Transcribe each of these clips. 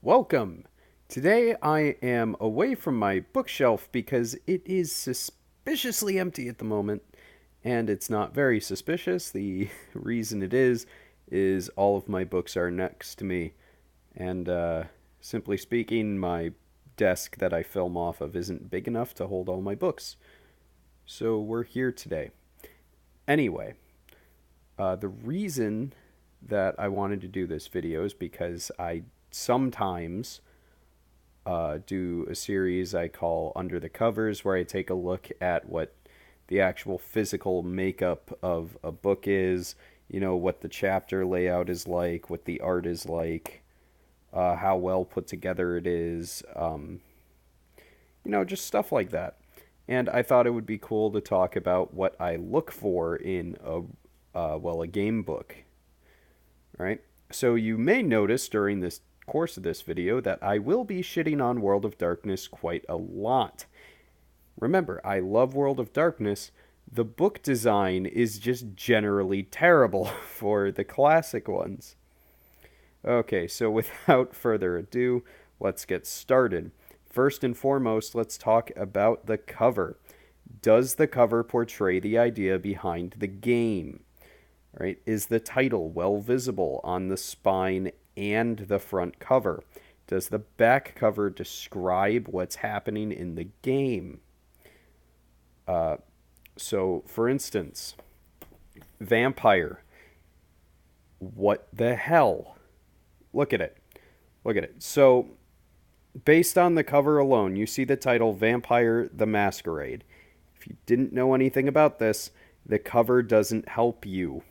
Welcome! Today I am away from my bookshelf because it is suspiciously empty at the moment, and it's not very suspicious. The reason it is all of my books are next to me, and simply speaking, my desk that I film off of isn't big enough to hold all my books. So we're here today. Anyway, the reason that I wanted to do this video is because I sometimes do a series I call Under the Covers, where I take a look at what the actual physical makeup of a book is, what the chapter layout is like, what the art is like, how well put together it is, just stuff like that. And I thought it would be cool to talk about what I look for in a game book, right? So you may notice during this course of this video that I will be shitting on World of Darkness quite a lot. Remember, I love World of Darkness. The book design is just generally terrible for the classic ones. Okay, so without further ado, let's get started. First and foremost, let's talk about the cover. Does the cover portray the idea behind the game? Right? Is the title well visible on the spine and the front cover? Does the back cover describe what's happening in the game? So, for instance, Vampire. What the hell? Look at it. Look at it. So, based on the cover alone, you see the title Vampire the Masquerade. If you didn't know anything about this, the cover doesn't help you.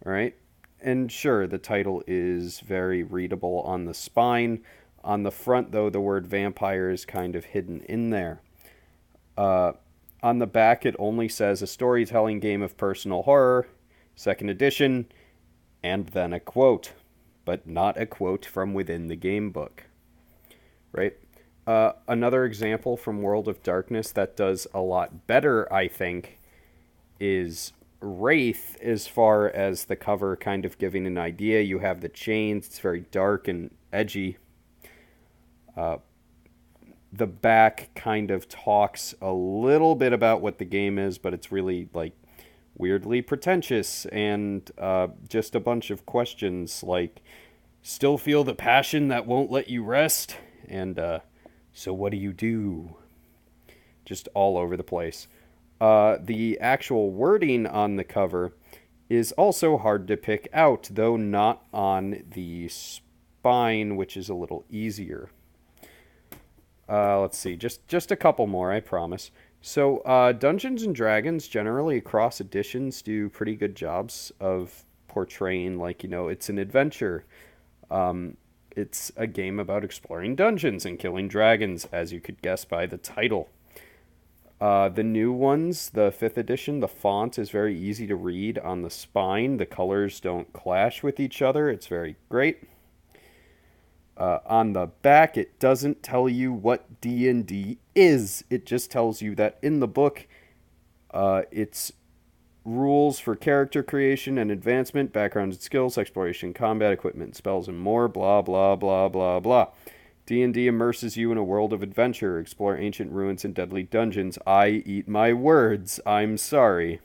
All right? And sure, the title is very readable on the spine. On the front, though, the word vampire is kind of hidden in there. On the back, it only says a storytelling game of personal horror, second edition, and then a quote, but not a quote from within the game book. Right? Another example from World of Darkness that does a lot better, I think, is Wraith, as far as the cover kind of giving an idea. You have the chains, it's very dark and edgy. The back kind of talks a little bit about what the game is, but it's really like weirdly pretentious and just a bunch of questions like, still feel the passion that won't let you rest? And so what do you do? Just all over the place. The actual wording on the cover is also hard to pick out, though not on the spine, which is a little easier. Let's see, just a couple more, I promise. So, Dungeons and Dragons, generally across editions, do pretty good jobs of portraying, it's an adventure. It's a game about exploring dungeons and killing dragons, as you could guess by the title. The new ones, the 5th edition, the font is very easy to read on the spine. The colors don't clash with each other. It's very great. On the back, it doesn't tell you what D&D is. It just tells you that in the book, it's rules for character creation and advancement, backgrounds and skills, exploration, combat, equipment, spells, and more, blah, blah, blah, blah, blah. D&D immerses you in a world of adventure. Explore ancient ruins and deadly dungeons. I eat my words. I'm sorry.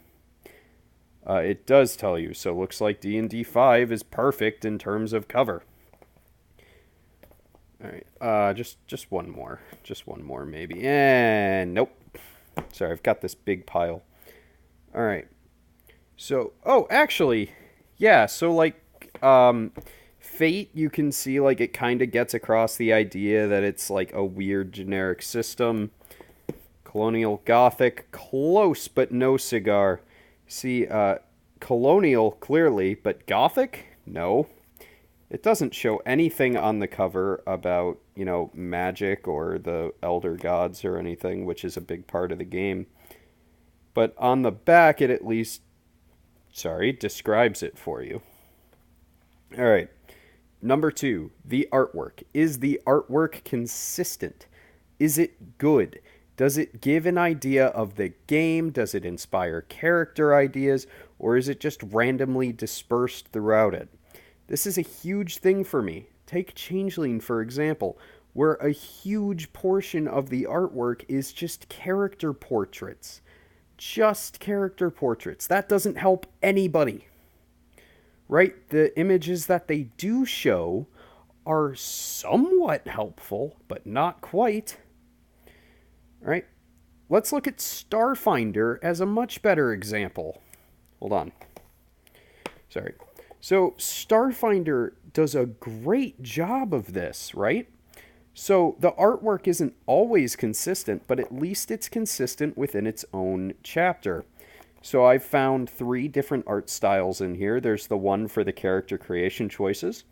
It does tell you, so looks like D&D 5 is perfect in terms of cover. All right, just one more. Just one more, maybe. And nope. Sorry, I've got this big pile. All right. So, actually, yeah, so, Fate, you can see, it kind of gets across the idea that it's, a weird generic system. Colonial Gothic, close, but no cigar. See, Colonial, clearly, but Gothic? No. It doesn't show anything on the cover about, magic or the Elder Gods or anything, which is a big part of the game. But on the back, it at least, describes it for you. All right. Number 2, the artwork. Is the artwork consistent? Is it good? Does it give an idea of the game? Does it inspire character ideas? Or is it just randomly dispersed throughout it? This is a huge thing for me. Take Changeling, for example, where a huge portion of the artwork is just character portraits. Just character portraits. That doesn't help anybody, right? The images that they do show are somewhat helpful, but not quite, right? Let's look at Starfinder as a much better example. Hold on. Sorry. So Starfinder does a great job of this, right? So the artwork isn't always consistent, but at least it's consistent within its own chapter. So I've found 3 different art styles in here. There's the one for the character creation choices.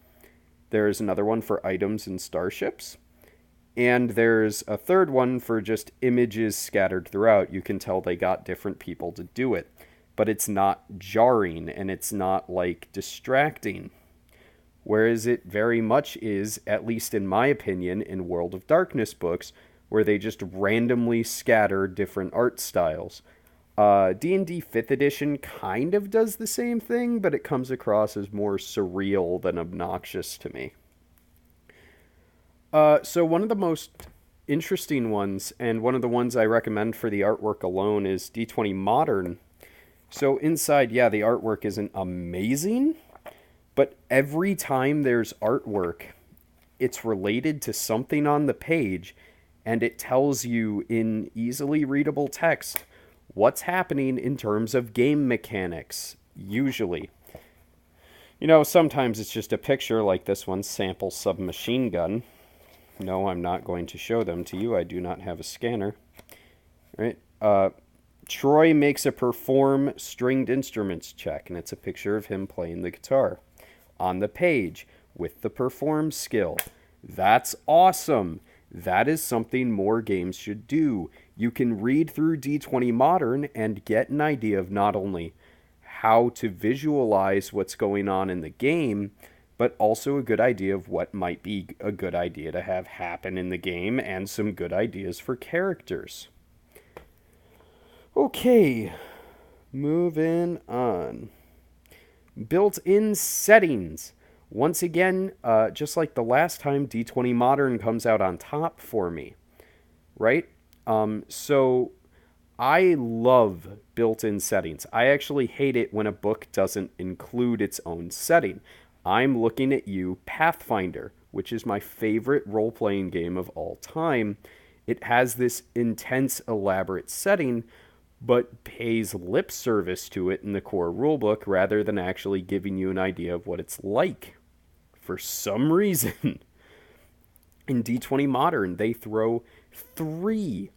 There's another one for items and starships. And there's a third one for just images scattered throughout. You can tell they got different people to do it. But it's not jarring and it's not like distracting. Whereas it very much is, at least in my opinion, in World of Darkness books, where they just randomly scatter different art styles. D&D 5th edition kind of does the same thing, but it comes across as more surreal than obnoxious to me. So one of the most interesting ones, and one of the ones I recommend for the artwork alone, is D20 Modern. So inside, yeah, the artwork isn't amazing, but every time there's artwork, it's related to something on the page, and it tells you in easily readable text what's happening in terms of game mechanics, usually. You know, sometimes it's just a picture like this one, sample submachine gun. No, I'm not going to show them to you. I do not have a scanner. Right? Troy makes a perform stringed instruments check, and it's a picture of him playing the guitar on the page with the perform skill. That's awesome. That is something more games should do. You can read through D20 Modern and get an idea of not only how to visualize what's going on in the game, but also a good idea of what might be a good idea to have happen in the game and some good ideas for characters. Okay, moving on. Built-in settings. Once again, just like the last time, D20 Modern comes out on top for me, right? So I love built-in settings. I actually hate it when a book doesn't include its own setting. I'm looking at you, Pathfinder, which is my favorite role-playing game of all time. It has this intense, elaborate setting, but pays lip service to it in the core rulebook rather than actually giving you an idea of what it's like. For some reason, in D20 Modern, they throw three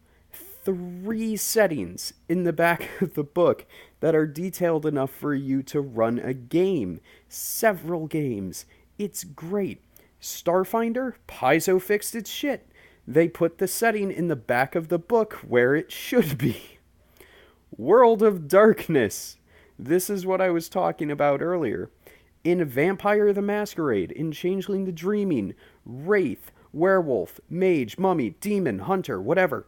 settings in the back of the book that are detailed enough for you to run a game. Several games. It's great. Starfinder, Paizo fixed its shit. They put the setting in the back of the book where it should be. World of Darkness. This is what I was talking about earlier. In Vampire the Masquerade, in Changeling the Dreaming, Wraith, Werewolf, Mage, Mummy, Demon, Hunter, whatever.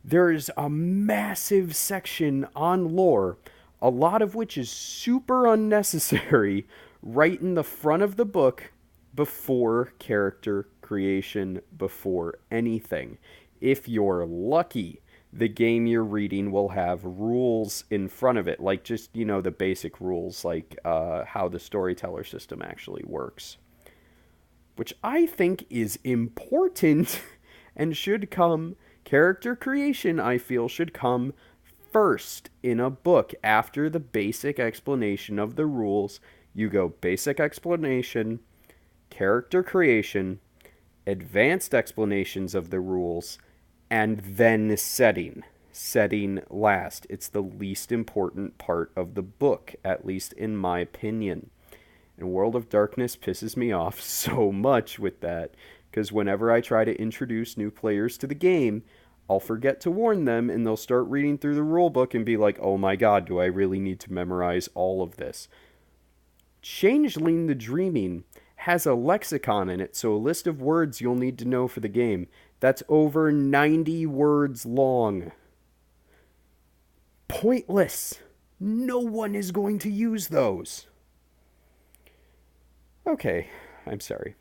There's a massive section on lore, a lot of which is super unnecessary, right in the front of the book before character creation, before anything. If you're lucky, the game you're reading will have rules in front of it, like just, you know, the basic rules, like how the storyteller system actually works. Which I think is important and should come, character creation, I feel, should come first in a book. After the basic explanation of the rules, you go basic explanation, character creation, advanced explanations of the rules, and then setting. Setting last. It's the least important part of the book, at least in my opinion. And World of Darkness pisses me off so much with that, because whenever I try to introduce new players to the game, I'll forget to warn them, and they'll start reading through the rulebook and be like, oh my god, do I really need to memorize all of this? Changeling the Dreaming has a lexicon in it, so a list of words you'll need to know for the game. That's over 90 words long. Pointless. No one is going to use those. Okay, I'm sorry.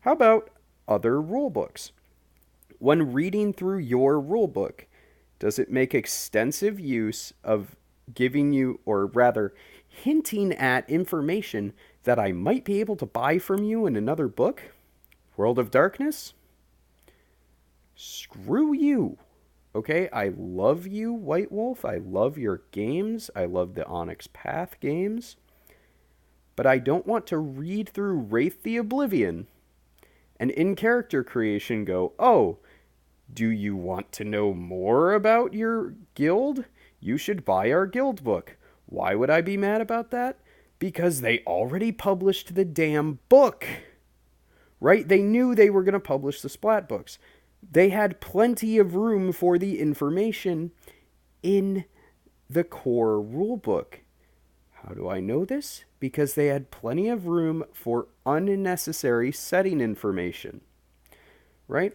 How about other rulebooks? When reading through your rulebook, does it make extensive use of giving you, or rather, hinting at information that I might be able to buy from you in another book? World of Darkness? Screw you. Okay, I love you, White Wolf. I love your games. I love the Onyx Path games. But I don't want to read through Wraith the Oblivion and in character creation go, oh, do you want to know more about your guild? You should buy our guild book. Why would I be mad about that? Because they already published the damn book. Right? They knew they were going to publish the Splat books. They had plenty of room for the information in the core rulebook. How do I know this? Because they had plenty of room for unnecessary setting information. Right?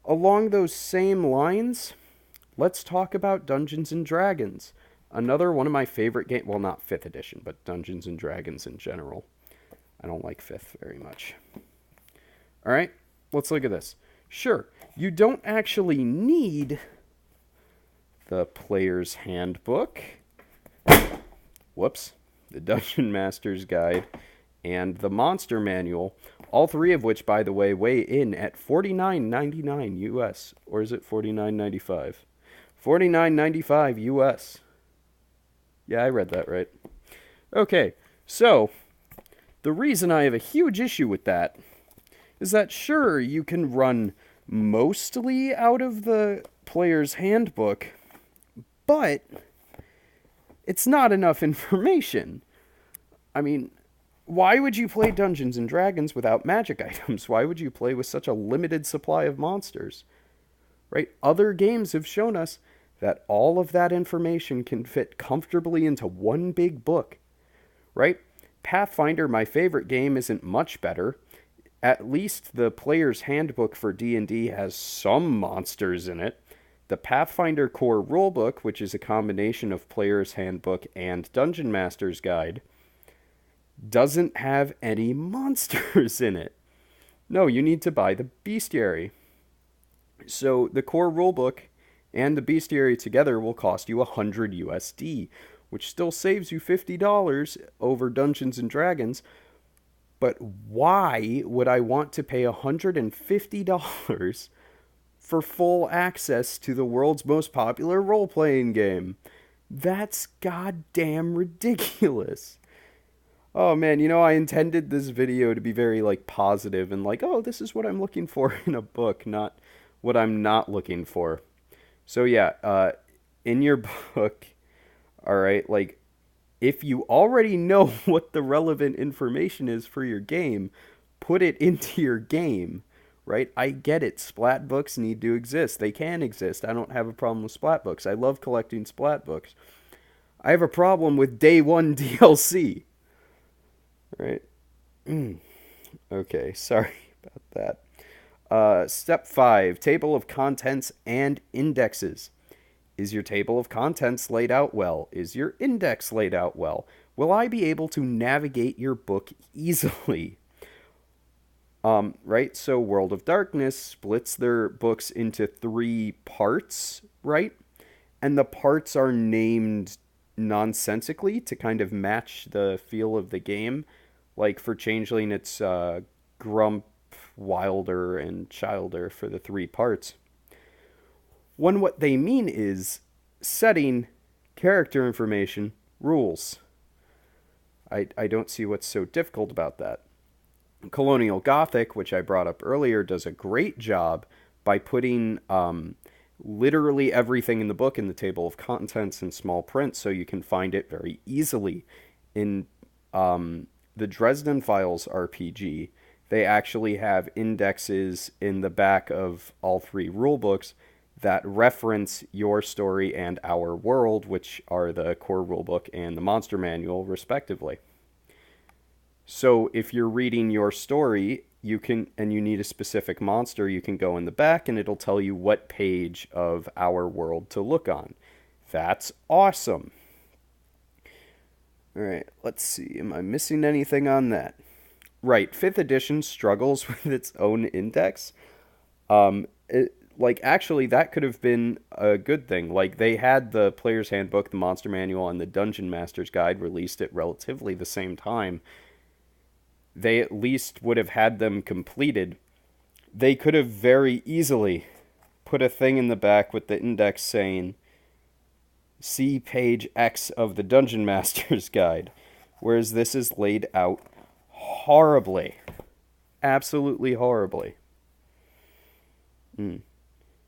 Along those same lines, let's talk about Dungeons and Dragons. Another one of my favorite games, well, not 5th edition, but Dungeons and Dragons in general. I don't like 5th very much. All right, let's look at this. Sure, you don't actually need the player's handbook. Whoops. The Dungeon Master's Guide and the Monster Manual, all three of which, by the way, weigh in at $49.99 US. Or is it $49.95? $49.95 US. Yeah, I read that right. Okay, so the reason I have a huge issue with that is that, sure, you can run mostly out of the player's handbook, but it's not enough information. I mean, why would you play Dungeons and Dragons without magic items? Why would you play with such a limited supply of monsters? Right? Other games have shown us that all of that information can fit comfortably into one big book. Right? Pathfinder, my favorite game, isn't much better. At least the player's handbook for D&D has some monsters in it. The Pathfinder core rulebook, which is a combination of player's handbook and Dungeon Master's Guide, doesn't have any monsters in it. No, you need to buy the bestiary. So the core rulebook and the bestiary together will cost you $100 USD, which still saves you $50 over Dungeons and Dragons. But why would I want to pay $150 for full access to the world's most popular role-playing game? That's goddamn ridiculous. Oh man, I intended this video to be very positive and oh, this is what I'm looking for in a book, not what I'm not looking for. So yeah, in your book, all right, if you already know what the relevant information is for your game, put it into your game, right? I get it. Splat books need to exist. They can exist. I don't have a problem with splat books. I love collecting splat books. I have a problem with day one DLC. Right? Okay, sorry about that. Step 5, table of contents and indexes. Is your table of contents laid out well? Is your index laid out well? Will I be able to navigate your book easily? Right? So World of Darkness splits their books into 3 parts, right? And the parts are named nonsensically to kind of match the feel of the game. Like for Changeling, it's Grump, Wilder, and Childer for the 3 parts. When what they mean is setting, character information, rules. I don't see what's so difficult about that. Colonial Gothic, which I brought up earlier, does a great job by putting literally everything in the book in the table of contents in small print so you can find it very easily. In the Dresden Files RPG, they actually have indexes in the back of all 3 rulebooks that reference your story and our world, which are the core rulebook and the monster manual, respectively. So if you're reading your story, you need a specific monster, you can go in the back and it'll tell you what page of our world to look on. That's awesome. All right, let's see. Am I missing anything on that? Right, 5th edition struggles with its own index. Like, actually, that could have been a good thing. Like, they had the Player's Handbook, the Monster Manual, and the Dungeon Master's Guide released at relatively the same time. They at least would have had them completed. They could have very easily put a thing in the back with the index saying, see page X of the Dungeon Master's Guide. Whereas this is laid out horribly. Absolutely horribly.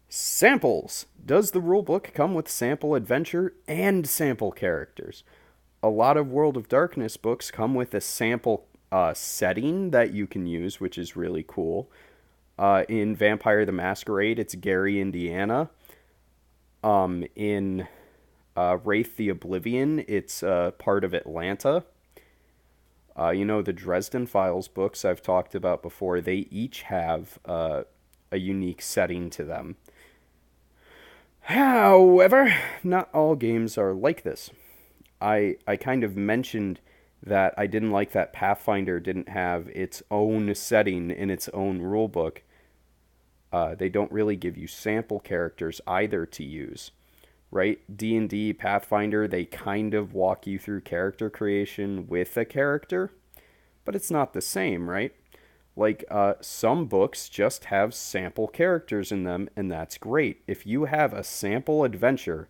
Samples. Does the rulebook come with sample adventure and sample characters? A lot of World of Darkness books come with a sample setting that you can use, which is really cool. In Vampire the Masquerade, it's Gary, Indiana. In Wraith the Oblivion, it's part of Atlanta. The Dresden Files books I've talked about before, they each have a unique setting to them. However, not all games are like this. I kind of mentioned that I didn't like that Pathfinder didn't have its own setting in its own rulebook. They don't really give you sample characters either to use, right? D&D, Pathfinder, they kind of walk you through character creation with a character, but it's not the same, right? Like, some books just have sample characters in them, and that's great. If you have a sample adventure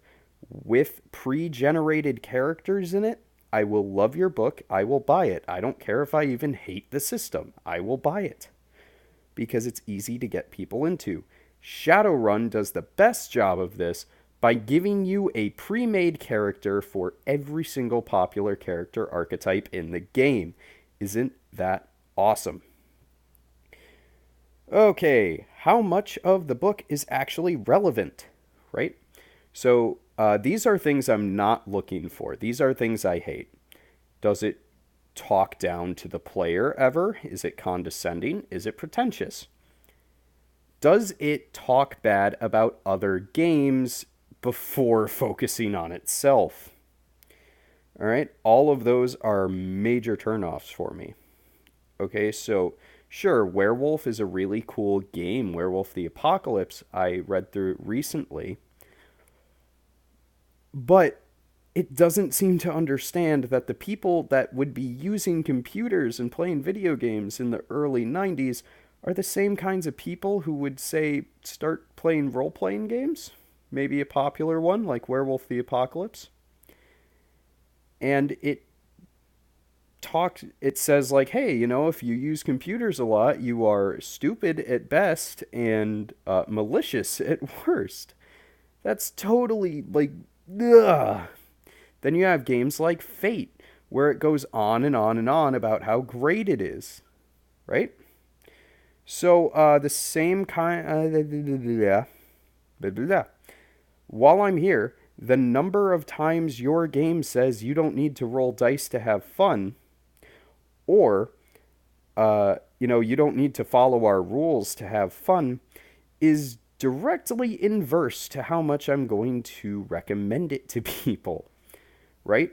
with pre-generated characters in it, I will love your book. I will buy it. I don't care if I even hate the system. I will buy it. Because it's easy to get people into. Shadowrun does the best job of this by giving you a pre-made character for every single popular character archetype in the game. Isn't that awesome? Okay, how much of the book is actually relevant, right? So these are things I'm not looking for. These are things I hate. Does it talk down to the player ever? Is it condescending? Is it pretentious? Does it talk bad about other games before focusing on itself? All right, all of those are major turnoffs for me. Okay, so sure, Werewolf is a really cool game. Werewolf the Apocalypse, I read through recently. But it doesn't seem to understand that the people that would be using computers and playing video games in the early 90s are the same kinds of people who would, say, start playing role-playing games. Maybe a popular one like Werewolf the Apocalypse. And it says like, hey, if you use computers a lot, you are stupid at best and malicious at worst. That's totally like, ugh. Then you have games like Fate, where it goes on and on and on about how great it is, right? So the same kind. While I'm here, the number of times your game says you don't need to roll dice to have fun, or you don't need to follow our rules to have fun, is directly inverse to how much I'm going to recommend it to people, right?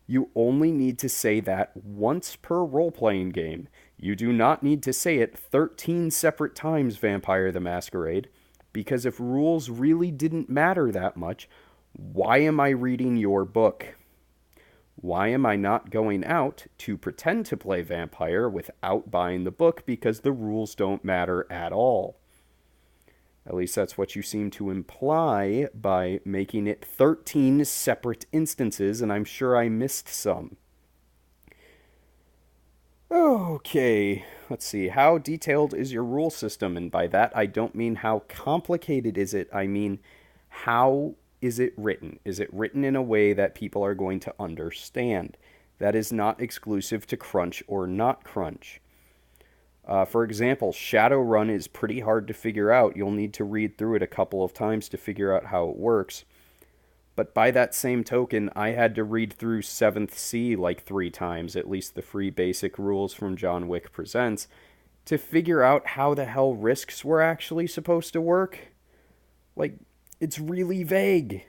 You only need to say that once per role-playing game. You do not need to say it 13 separate times, Vampire the Masquerade, because if rules really didn't matter that much, why am I reading your book? Why am I not going out to pretend to play Vampire without buying the book because the rules don't matter at all? At least that's what you seem to imply by making it 13 separate instances, and I'm sure I missed some. Okay, let's see. How detailed is your rule system? And by that, I don't mean how complicated is it. I mean, how is it written? Is it written in a way that people are going to understand? That is not exclusive to Crunch or not Crunch. For example, Shadowrun is pretty hard to figure out. You'll need to read through it a couple of times to figure out how it works. But by that same token, I had to read through 7th Sea like 3 times, at least the free basic rules from John Wick Presents, to figure out how the hell risks were actually supposed to work. Like, it's really vague.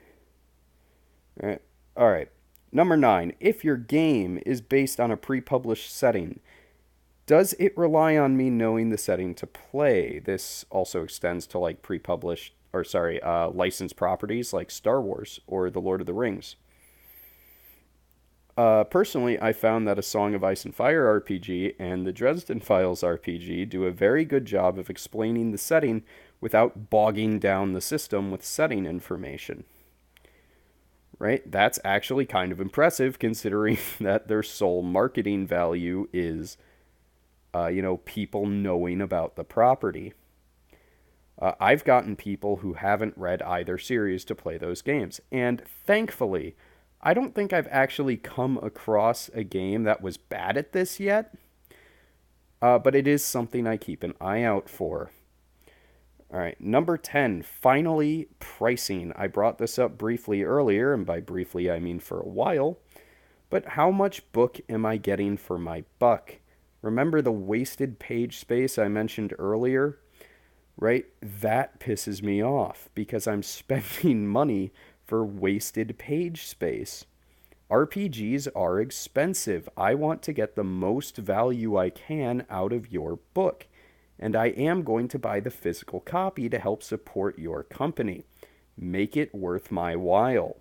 Alright. Number 9. If your game is based on a pre-published setting, Does it rely on me knowing the setting to play? This also extends to like pre-published, or sorry, licensed properties like Star Wars or The Lord of the Rings. Personally, I found that A Song of Ice and Fire RPG and the Dresden Files RPG do a very good job of explaining the setting without bogging down the system with setting information. Right? That's actually kind of impressive considering that their sole marketing value is, people knowing about the property. I've gotten people who haven't read either series to play those games. And thankfully, I don't think I've actually come across a game that was bad at this yet, but it is something I keep an eye out for. All right, number 10, finally, pricing. I brought this up briefly earlier, and by briefly I mean for a while, but how much book am I getting for my buck? Remember the wasted page space I mentioned earlier? Right? That pisses me off because I'm spending money for wasted page space. RPGs are expensive. I want to get the most value I can out of your book, and I am going to buy the physical copy to help support your company. Make it worth my while.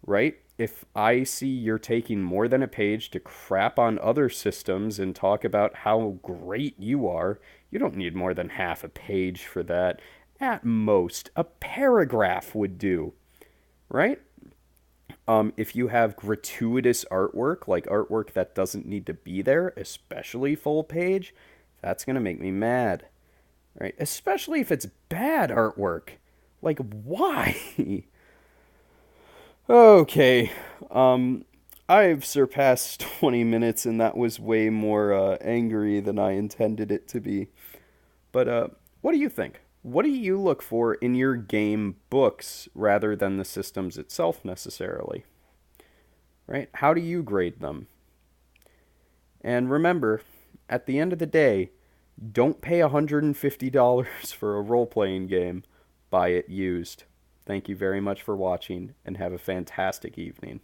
Right? If I see you're taking more than a page to crap on other systems and talk about how great you are, you don't need more than half a page for that. At most, a paragraph would do. Right? If you have gratuitous artwork, like artwork that doesn't need to be there, especially full page, that's going to make me mad. Right? Especially if it's bad artwork. Like, why? Okay. I've surpassed 20 minutes, and that was way more angry than I intended it to be. But what do you think? What do you look for in your game books rather than the systems itself necessarily? Right? How do you grade them? And remember, at the end of the day, don't pay $150 for a role playing game. Buy it used. Thank you very much for watching and have a fantastic evening.